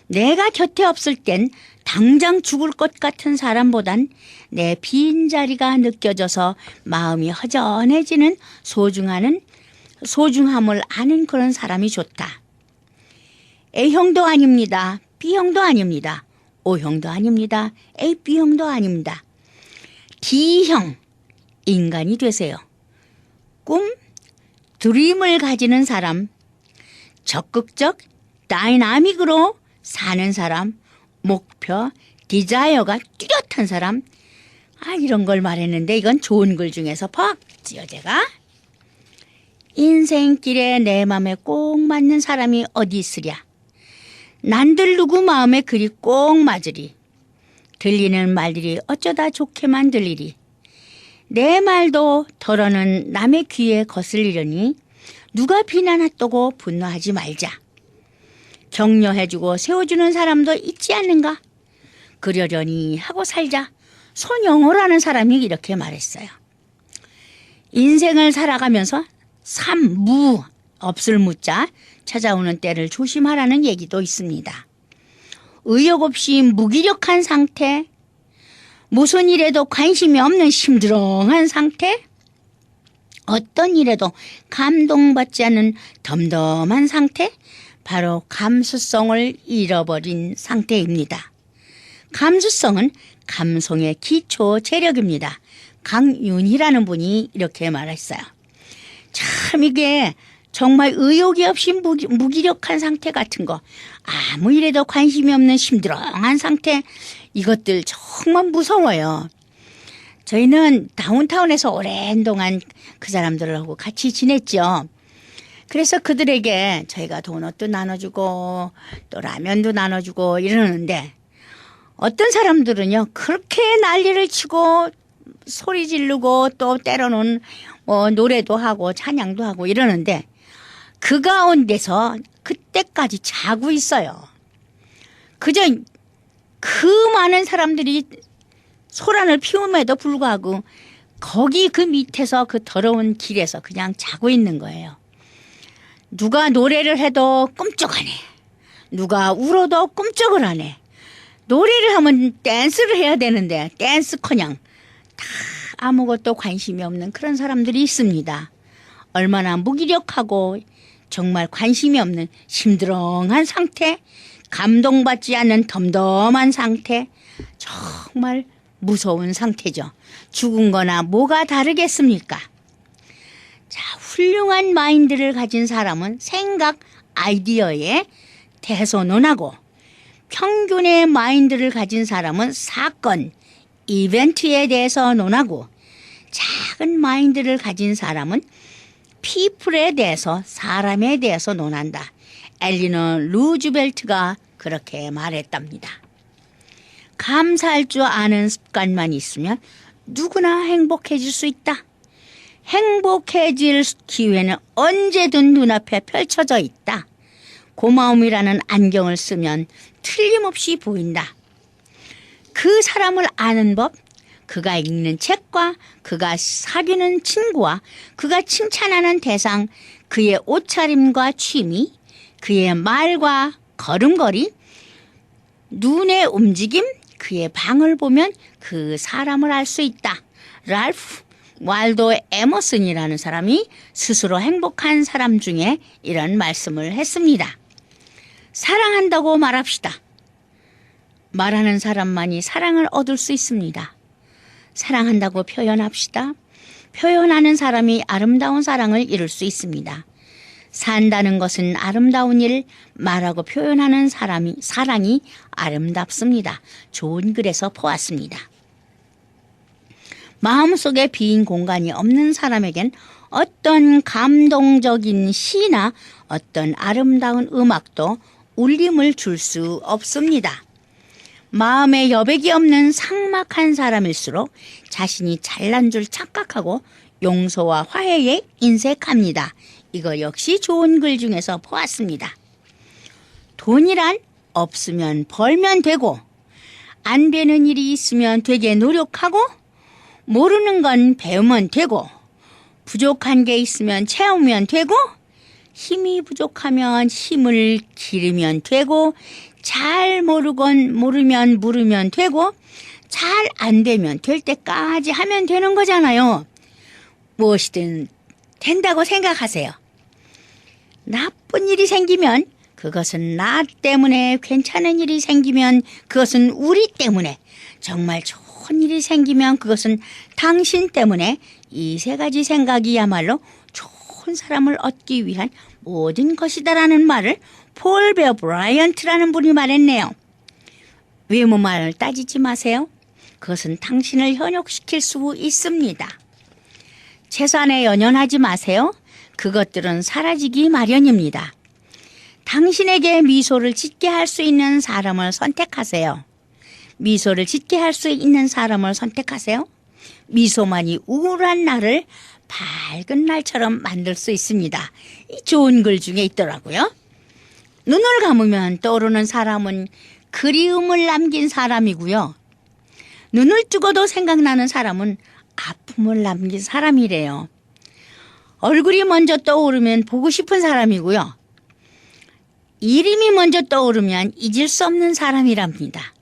내가 곁에 없을 땐 당장 죽을 것 같은 사람보단 내 빈자리가 느껴져서 마음이 허전해지는 소중함을 아는 그런 사람이 좋다. A형도 아닙니다. B형도 아닙니다. O형도 아닙니다. AB형도 아닙니다. D형 인간이 되세요. 꿈, 드림을 가지는 사람, 적극적, 다이나믹으로 사는 사람, 목표, 디자이어가 뚜렷한 사람. 이런 걸 말했는데 이건 좋은 글 중에서 퍼왔지요, 제가. 인생길에 내 맘에 꼭 맞는 사람이 어디 있으랴. 난들 누구 마음에 그리 꼭 맞으리. 들리는 말들이 어쩌다 좋게만 들리리. 내 말도 덜어는 남의 귀에 거슬리려니 누가 비난했다고 분노하지 말자. 격려해주고 세워주는 사람도 있지 않는가? 그러려니 하고 살자. 손영호라는 사람이 이렇게 말했어요. 인생을 살아가면서 삼무, 없을 무자 찾아오는 때를 조심하라는 얘기도 있습니다. 의욕 없이 무기력한 상태, 무슨 일에도 관심이 없는 심드렁한 상태, 어떤 일에도 감동받지 않는 덤덤한 상태, 바로 감수성을 잃어버린 상태입니다. 감수성은 감성의 기초 재력입니다. 강윤희라는 분이 이렇게 말했어요. 참 이게 정말 의욕이 없이 무기력한 상태 같은 거, 아무 일에도 관심이 없는 심드렁한 상태, 이것들 정말 무서워요. 저희는 다운타운에서 오랜 동안 그 사람들하고 같이 지냈죠. 그래서 그들에게 저희가 도넛도 나눠주고 또 라면도 나눠주고 이러는데 어떤 사람들은요 그렇게 난리를 치고 소리 지르고 또 때로는 노래도 하고 찬양도 하고 이러는데 그 가운데서 그때까지 자고 있어요. 그저 그 많은 사람들이 소란을 피움에도 불구하고 거기 그 밑에서 그 더러운 길에서 그냥 자고 있는 거예요. 누가 노래를 해도 꼼짝 안 해. 누가 울어도 꼼짝을 안 해. 노래를 하면 댄스를 해야 되는데 댄스커녕 다 아무것도 관심이 없는 그런 사람들이 있습니다. 얼마나 무기력하고 정말 관심이 없는 심드렁한 상태, 감동받지 않는 덤덤한 상태, 정말 무서운 상태죠. 죽은 거나 뭐가 다르겠습니까? 자, 훌륭한 마인드를 가진 사람은 생각, 아이디어에 대해서 논하고 평균의 마인드를 가진 사람은 사건, 이벤트에 대해서 논하고 작은 마인드를 가진 사람은 피플에 대해서 사람에 대해서 논한다. 엘리너 루즈벨트가 그렇게 말했답니다. 감사할 줄 아는 습관만 있으면 누구나 행복해질 수 있다. 행복해질 기회는 언제든 눈앞에 펼쳐져 있다. 고마움이라는 안경을 쓰면 틀림없이 보인다. 그 사람을 아는 법, 그가 읽는 책과 그가 사귀는 친구와 그가 칭찬하는 대상, 그의 옷차림과 취미, 그의 말과 걸음걸이, 눈의 움직임, 그의 방을 보면 그 사람을 알 수 있다. 랄프 waldo 에머슨이라는 사람이 스스로 행복한 사람 중에 이런 말씀을 했습니다. 사랑한다고 말합시다. 말하는 사람만이 사랑을 얻을 수 있습니다. 사랑한다고 표현합시다. 표현하는 사람이 아름다운 사랑을 이룰 수 있습니다. 산다는 것은 아름다운 일, 말하고 표현하는 사랑이 아름답습니다. 좋은 글에서 보았습니다. 마음속에 빈 공간이 없는 사람에겐 어떤 감동적인 시나 어떤 아름다운 음악도 울림을 줄 수 없습니다. 마음에 여백이 없는 삭막한 사람일수록 자신이 잘난 줄 착각하고 용서와 화해에 인색합니다. 이거 역시 좋은 글 중에서 보았습니다. 돈이란 없으면 벌면 되고 안 되는 일이 있으면 되게 노력하고 모르는 건 배우면 되고 부족한 게 있으면 채우면 되고 힘이 부족하면 힘을 기르면 되고 잘 모르면 물으면 되고 잘 안 되면 될 때까지 하면 되는 거잖아요. 무엇이든 된다고 생각하세요. 나쁜 일이 생기면 그것은 나 때문에, 괜찮은 일이 생기면 그것은 우리 때문에, 정말 좋은 일이 생기면 그것은 당신 때문에, 이 세 가지 생각이야말로 좋은 사람을 얻기 위한 모든 것이다라는 말을 폴 베어 브라이언트라는 분이 말했네요. 외모만을 따지지 마세요. 그것은 당신을 현혹시킬 수 있습니다. 재산에 연연하지 마세요. 그것들은 사라지기 마련입니다. 당신에게 미소를 짓게 할 수 있는 사람을 선택하세요. 미소를 짓게 할 수 있는 사람을 선택하세요. 미소만이 우울한 날을 밝은 날처럼 만들 수 있습니다. 이 좋은 글 중에 있더라고요. 눈을 감으면 떠오르는 사람은 그리움을 남긴 사람이고요. 눈을 뜨고도 생각나는 사람은 아픔을 남긴 사람이래요. 얼굴이 먼저 떠오르면 보고 싶은 사람이고요. 이름이 먼저 떠오르면 잊을 수 없는 사람이랍니다.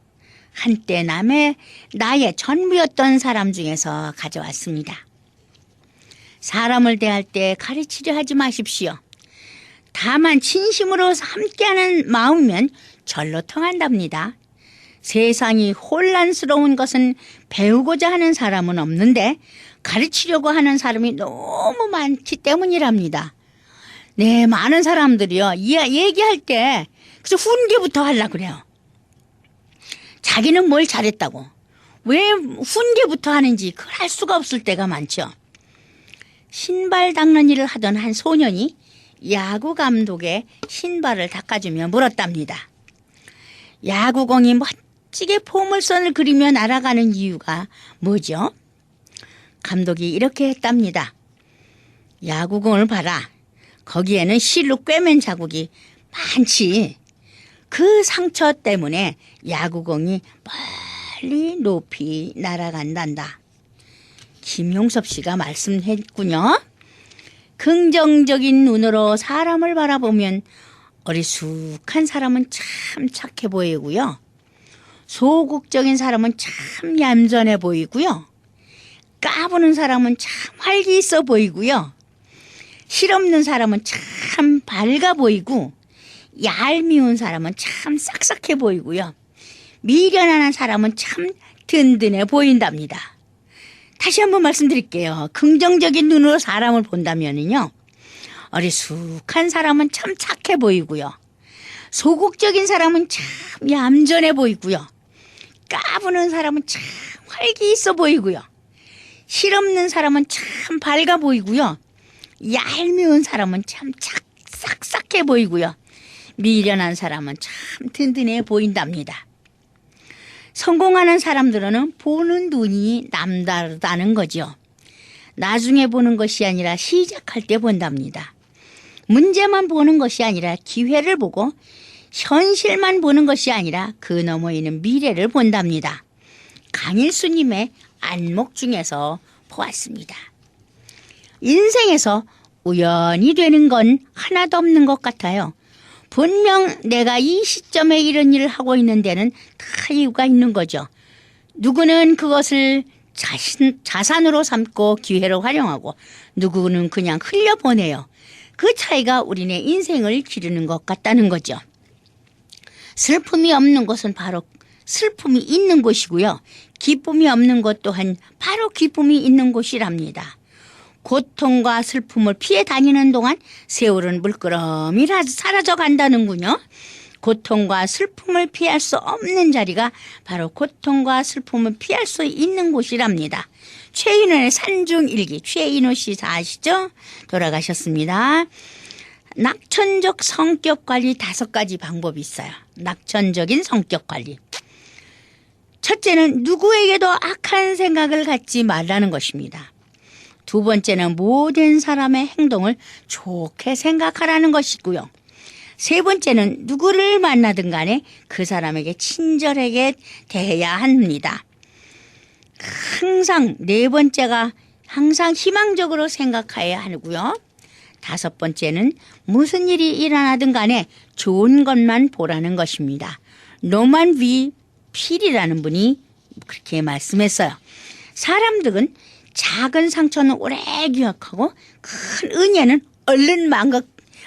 한때 나의 전부였던 사람 중에서 가져왔습니다. 사람을 대할 때 가르치려 하지 마십시오. 다만 진심으로 함께하는 마음이면 절로 통한답니다. 세상이 혼란스러운 것은 배우고자 하는 사람은 없는데 가르치려고 하는 사람이 너무 많기 때문이랍니다. 네, 많은 사람들이요. 얘기할 때 그래서 훈계부터 하려고 그래요. 자기는 뭘 잘했다고. 왜 훈계부터 하는지 그걸 할 수가 없을 때가 많죠. 신발 닦는 일을 하던 한 소년이 야구 감독의 신발을 닦아주며 물었답니다. 야구공이 멋지게 포물선을 그리며 날아가는 이유가 뭐죠? 감독이 이렇게 했답니다. 야구공을 봐라. 거기에는 실로 꿰맨 자국이 많지. 그 상처 때문에 야구공이 멀리 높이 날아간단다. 김용섭 씨가 말씀했군요. 긍정적인 눈으로 사람을 바라보면 어리숙한 사람은 참 착해 보이고요. 소극적인 사람은 참 얌전해 보이고요. 까부는 사람은 참 활기 있어 보이고요. 실없는 사람은 참 밝아 보이고 얄미운 사람은 참 싹싹해 보이고요. 미련한 사람은 참 든든해 보인답니다. 다시 한번 말씀드릴게요. 긍정적인 눈으로 사람을 본다면요. 어리숙한 사람은 참 착해 보이고요. 소극적인 사람은 참 얌전해 보이고요. 까부는 사람은 참 활기 있어 보이고요. 실없는 사람은 참 밝아 보이고요. 얄미운 사람은 참 싹싹해 보이고요. 미련한 사람은 참 든든해 보인답니다. 성공하는 사람들은 보는 눈이 남다르다는 거죠. 나중에 보는 것이 아니라 시작할 때 본답니다. 문제만 보는 것이 아니라 기회를 보고 현실만 보는 것이 아니라 그 너머에 있는 미래를 본답니다. 강일수님의 안목 중에서 보았습니다. 인생에서 우연히 되는 건 하나도 없는 것 같아요. 분명 내가 이 시점에 이런 일을 하고 있는 데는 다 이유가 있는 거죠. 누구는 그것을 자산으로 삼고 기회로 활용하고 누구는 그냥 흘려보내요. 그 차이가 우리네 인생을 기르는 것 같다는 거죠. 슬픔이 없는 곳은 바로 슬픔이 있는 곳이고요. 기쁨이 없는 곳 또한 바로 기쁨이 있는 곳이랍니다. 고통과 슬픔을 피해 다니는 동안 세월은 물끄러미 사라져 간다는군요. 고통과 슬픔을 피할 수 없는 자리가 바로 고통과 슬픔을 피할 수 있는 곳이랍니다. 최인호의 산중일기, 최인호 씨 아시죠? 돌아가셨습니다. 낙천적 성격관리 5가지 방법이 있어요. 낙천적인 성격관리. 첫째는 누구에게도 악한 생각을 갖지 말라는 것입니다. 두 번째는 모든 사람의 행동을 좋게 생각하라는 것이고요. 세 번째는 누구를 만나든 간에 그 사람에게 친절하게 대해야 합니다. 항상 네 번째가 항상 희망적으로 생각해야 하고요. 다섯 번째는 무슨 일이 일어나든 간에 좋은 것만 보라는 것입니다. 노만 위 필이라는 분이 그렇게 말씀했어요. 사람들은 작은 상처는 오래 기억하고 큰 은혜는 얼른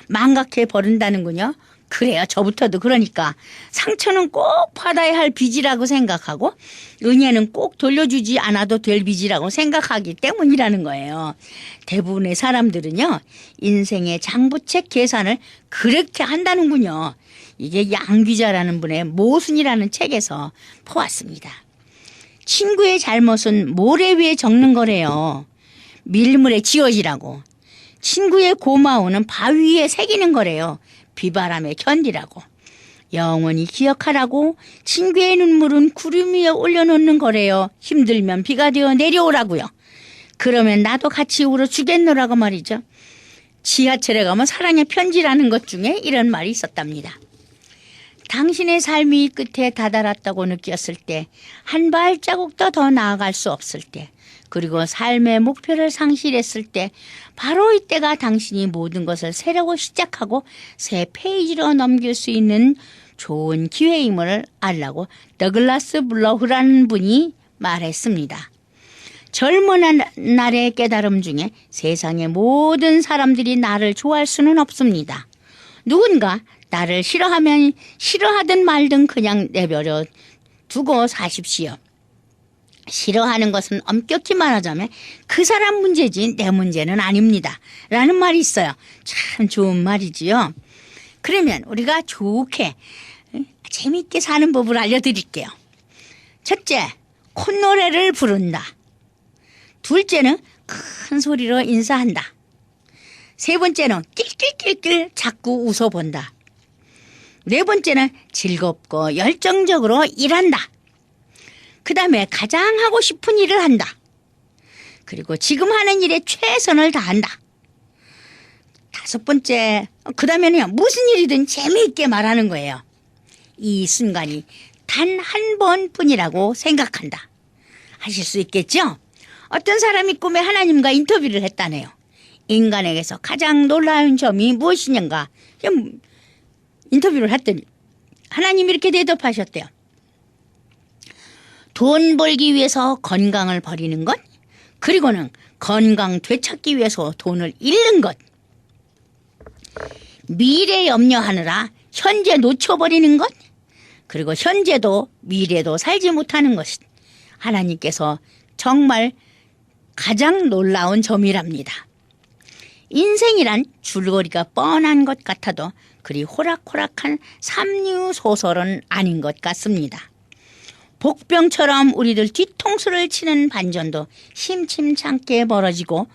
망각해 버린다는군요. 그래요. 저부터도 그러니까 상처는 꼭 받아야 할 빚이라고 생각하고 은혜는 꼭 돌려주지 않아도 될 빚이라고 생각하기 때문이라는 거예요. 대부분의 사람들은요. 인생의 장부책 계산을 그렇게 한다는군요. 이게 양귀자라는 분의 모순이라는 책에서 보았습니다. 친구의 잘못은 모래 위에 적는 거래요. 밀물에 지어지라고. 친구의 고마움은 바위 위에 새기는 거래요. 비바람에 견디라고. 영원히 기억하라고. 친구의 눈물은 구름 위에 올려놓는 거래요. 힘들면 비가 되어 내려오라고요. 그러면 나도 같이 울어주겠노라고 말이죠. 지하철에 가면 사랑의 편지라는 것 중에 이런 말이 있었답니다. 당신의 삶이 끝에 다다랐다고 느꼈을 때, 한 발자국도 더 나아갈 수 없을 때, 그리고 삶의 목표를 상실했을 때, 바로 이때가 당신이 모든 것을 새로고 시작하고 새 페이지로 넘길 수 있는 좋은 기회임을 알라고 더글라스 블러흐라는 분이 말했습니다. 젊은 날의 깨달음 중에 세상의 모든 사람들이 나를 좋아할 수는 없습니다. 누군가 나를 싫어하면 싫어하든 말든 그냥 내버려 두고 사십시오. 싫어하는 것은 엄격히 말하자면 그 사람 문제지 내 문제는 아닙니다. 라는 말이 있어요. 참 좋은 말이지요. 그러면 우리가 좋게 재미있게 사는 법을 알려드릴게요. 첫째, 콧노래를 부른다. 둘째는 큰 소리로 인사한다. 세 번째는 낄낄낄낄 자꾸 웃어본다. 네 번째는 즐겁고 열정적으로 일한다. 그 다음에 가장 하고 싶은 일을 한다. 그리고 지금 하는 일에 최선을 다한다. 다섯 번째, 그 다음에는요, 무슨 일이든 재미있게 말하는 거예요. 이 순간이 단 한 번뿐이라고 생각한다. 하실 수 있겠죠? 어떤 사람이 꿈에 하나님과 인터뷰를 했다네요. 인간에게서 가장 놀라운 점이 무엇이냐가 인터뷰를 했더니 하나님이 이렇게 대답하셨대요. 돈 벌기 위해서 건강을 버리는 것, 그리고는 건강 되찾기 위해서 돈을 잃는 것, 미래 염려하느라 현재 놓쳐버리는 것, 그리고 현재도 미래도 살지 못하는 것이 하나님께서 정말 가장 놀라운 점이랍니다. 인생이란 줄거리가 뻔한 것 같아도 그리 호락호락한 삼류소설은 아닌 것 같습니다. 복병처럼 우리들 뒤통수를 치는 반전도 심심찮게 벌어지고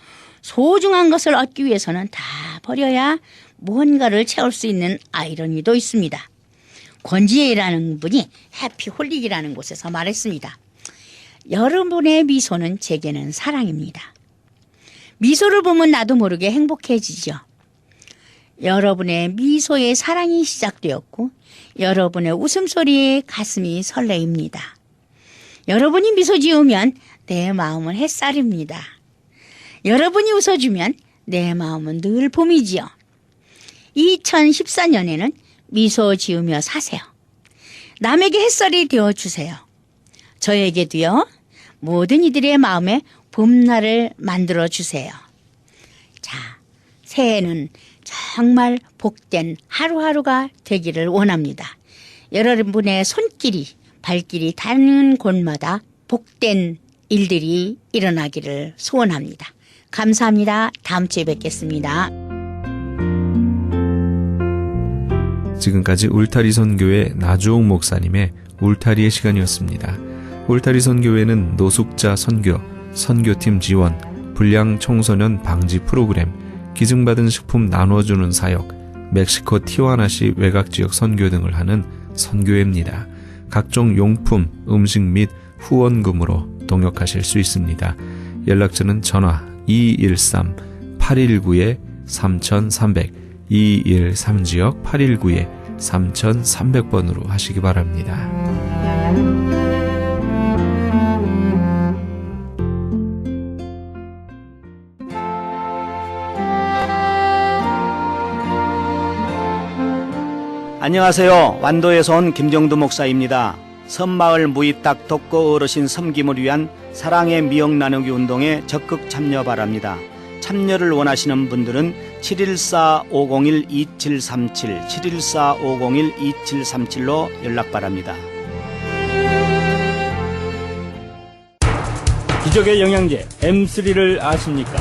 소중한 것을 얻기 위해서는 다 버려야 무언가를 채울 수 있는 아이러니도 있습니다. 권지혜라는 분이 해피홀릭이라는 곳에서 말했습니다. 여러분의 미소는 제게는 사랑입니다. 미소를 보면 나도 모르게 행복해지죠. 여러분의 미소에 사랑이 시작되었고 여러분의 웃음소리에 가슴이 설레입니다. 여러분이 미소 지으면 내 마음은 햇살입니다. 여러분이 웃어주면 내 마음은 늘 봄이지요. 2014년에는 미소 지으며 사세요. 남에게 햇살이 되어주세요. 저에게도요. 모든 이들의 마음에 봄날을 만들어주세요. 자, 새해는 정말 복된 하루하루가 되기를 원합니다. 여러분의 손길이 발길이 닿는 곳마다 복된 일들이 일어나기를 소원합니다. 감사합니다. 다음 주에 뵙겠습니다. 지금까지 울타리 선교회 나주옥 목사님의 울타리의 시간이었습니다. 울타리 선교회는 노숙자 선교, 선교팀 지원, 불량 청소년 방지 프로그램, 기증받은 식품 나눠주는 사역, 멕시코 티와나시 외곽지역 선교 등을 하는 선교회입니다. 각종 용품, 음식 및 후원금으로 동역하실 수 있습니다. 연락처는 전화 213-819-3300, 213지역 819-3300번으로 하시기 바랍니다. 안녕하세요. 완도에서 온 김정두 목사입니다. 섬마을 무입닥 독거 어르신 섬김을 위한 사랑의 미역 나누기 운동에 적극 참여 바랍니다. 참여를 원하시는 분들은 714-501-2737, 714-501-2737로 연락 바랍니다. 기적의 영양제 M3를 아십니까?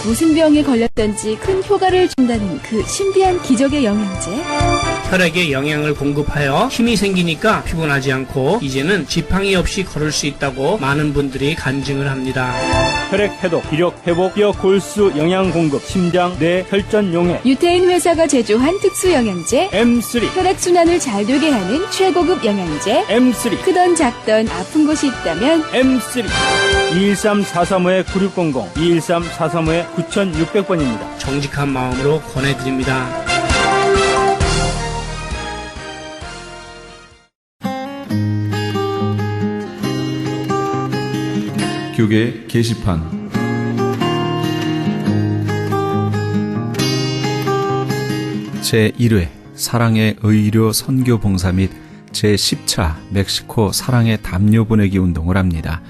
무슨 병에 걸렸던지 큰 효과를 준다는 그 신비한 기적의 영양제. 혈액에 영양을 공급하여 힘이 생기니까 피곤하지 않고 이제는 지팡이 없이 걸을 수 있다고 많은 분들이 간증을 합니다. 혈액 해독, 기력 회복, 뼈 골수 영양 공급, 심장, 뇌, 혈전 용해. 유태인 회사가 제조한 특수 영양제 M3, 혈액 순환을 잘 되게 하는 최고급 영양제. M3, 크던 작던 아픈 곳이 있다면 M3. 213-435-9600, 213-435-9600번입니다. 정직한 마음으로 권해드립니다. 교계 게시판 제1회 사랑의 의료 선교 봉사 및 제10차 멕시코 사랑의 담요 보내기 운동을 합니다.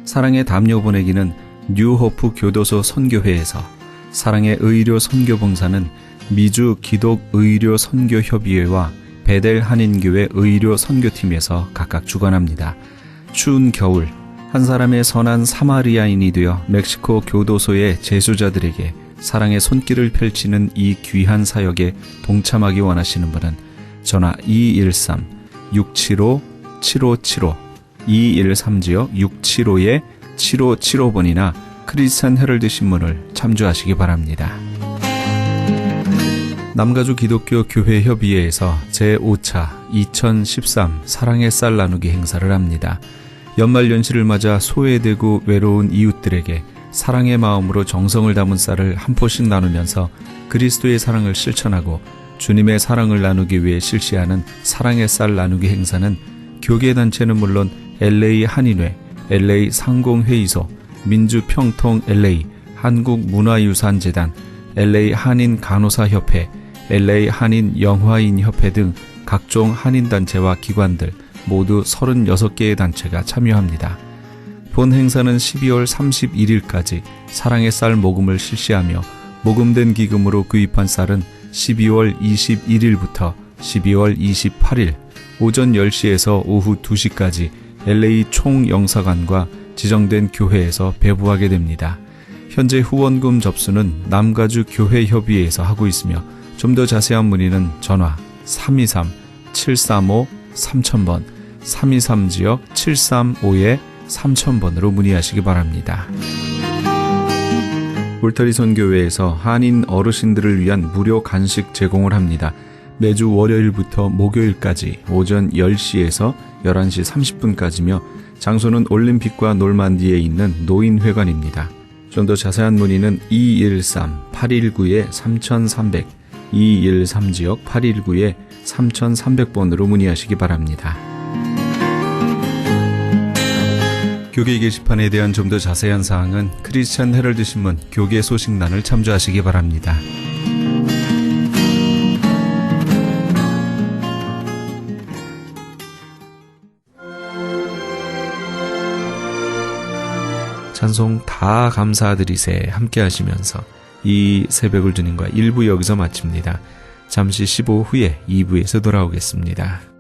사랑의 담요 보내기는 뉴호프 교도소 선교회에서, 사랑의 의료 선교 봉사는 미주 기독 의료 선교 협의회와 베델 한인교회 의료 선교팀에서 각각 주관합니다. 추운 겨울 한 사람의 선한 사마리아인이 되어 멕시코 교도소의 재수자들에게 사랑의 손길을 펼치는 이 귀한 사역에 동참하기 원하시는 분은 전화 213-675-7575, 213-675-7575번이나 크리스찬 헤럴드 신문을 참조하시기 바랍니다. 남가주 기독교 교회 협의회에서 제5차 2013 사랑의 쌀 나누기 행사를 합니다. 연말연시를 맞아 소외되고 외로운 이웃들에게 사랑의 마음으로 정성을 담은 쌀을 한 포씩 나누면서 그리스도의 사랑을 실천하고 주님의 사랑을 나누기 위해 실시하는 사랑의 쌀 나누기 행사는 교계단체는 물론 LA 한인회, LA 상공회의소, 민주평통 LA, 한국문화유산재단, LA 한인간호사협회, LA 한인영화인협회 등 각종 한인단체와 기관들 모두 36개의 단체가 참여합니다. 본 행사는 12월 31일까지 사랑의 쌀 모금을 실시하며 모금된 기금으로 구입한 쌀은 12월 21일부터 12월 28일 오전 10시에서 오후 2시까지 LA 총영사관과 지정된 교회에서 배부하게 됩니다. 현재 후원금 접수는 남가주 교회협의회에서 하고 있으며 좀 더 자세한 문의는 전화 323-735-3000번, 323지역 735-3000번으로 문의하시기 바랍니다. 울타리 선교회에서 한인 어르신들을 위한 무료 간식 제공을 합니다. 매주 월요일부터 목요일까지 오전 10시에서 11시 30분까지며 장소는 올림픽과 놀만디에 있는 노인회관입니다. 좀 더 자세한 문의는 213-819-3300, 213지역 819-3300번으로 문의하시기 바랍니다. 교계 게시판에 대한 좀 더 자세한 사항은 크리스찬 헤럴드 신문 교계 소식란을 참조하시기 바랍니다. 찬송 다 감사드리세 함께 하시면서 이 새벽을 주님과 1부 여기서 마칩니다. 잠시 15후 후에 2부에서 돌아오겠습니다.